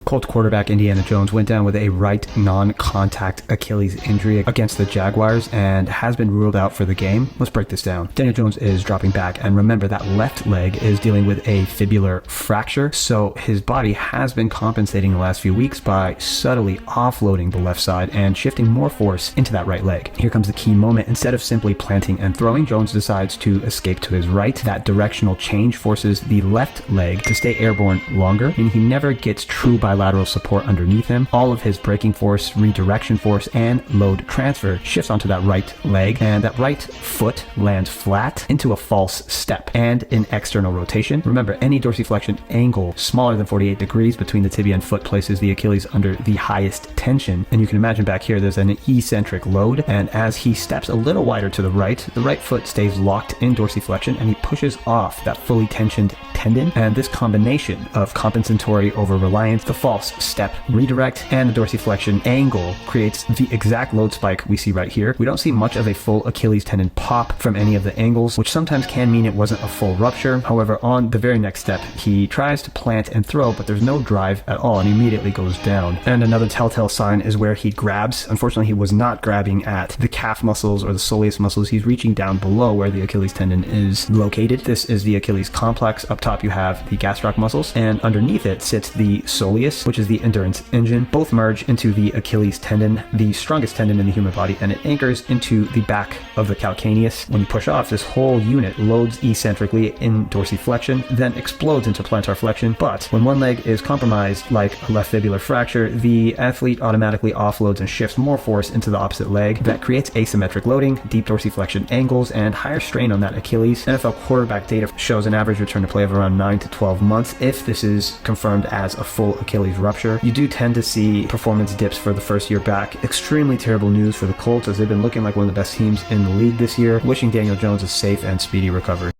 Colts quarterback Daniel Jones went down with a right non-contact Achilles injury against the Jaguars and has been ruled out for the game. Let's break this down. Daniel Jones is dropping back, and remember that left leg is dealing with a fibular fracture, so his body has been compensating the last few weeks by subtly offloading the left side and shifting more force into that right leg. Here comes the key moment. Instead of simply planting and throwing, Jones decides to escape to his right. That directional change forces the left leg to stay airborne longer, and he never gets true bilateral support underneath him. All of his braking force, redirection force, and load transfer shifts onto that right leg, and that right foot lands flat into a false step and an external rotation. Remember, any dorsiflexion angle smaller than 48 degrees between the tibia and foot places the Achilles under the highest tension. And you can imagine back here there's an eccentric load, and as he steps a little wider to the right foot stays locked in dorsiflexion, and he pushes off that fully tensioned tendon. And this combination of compensatory over reliance, the false step redirect, and the dorsiflexion angle creates the exact load spike we see right here. We don't see much of a full Achilles tendon pop from any of the angles, which sometimes can mean it wasn't a full rupture. However, on the very next step, he tries to plant and throw, but there's no drive at all, and he immediately goes down. And another telltale sign is where he grabs. Unfortunately, he was not grabbing at the calf muscles or the soleus muscles. He's reaching down below where the Achilles tendon is located. This is the Achilles complex. Up top you have the gastroc muscles, and underneath it sits the soleus, which is the endurance engine. Both merge into the Achilles tendon, the strongest tendon in the human body, and it anchors into the back of the calcaneus. When you push off, this whole unit loads eccentrically in dorsiflexion, then explodes into plantar flexion. But when one leg is compromised, like a left fibular fracture, the athlete automatically offloads and shifts more force into the opposite leg. That creates asymmetric loading, deep dorsiflexion angles, and higher strain on that Achilles. NFL quarterback data shows an average return to play of around 9 to 12 months if this is confirmed as a full Achilles rupture. You do tend to see performance dips for the first year back. Extremely terrible news for the Colts, as they've been looking like one of the best teams in the league this year. Wishing Daniel Jones a safe and speedy recovery.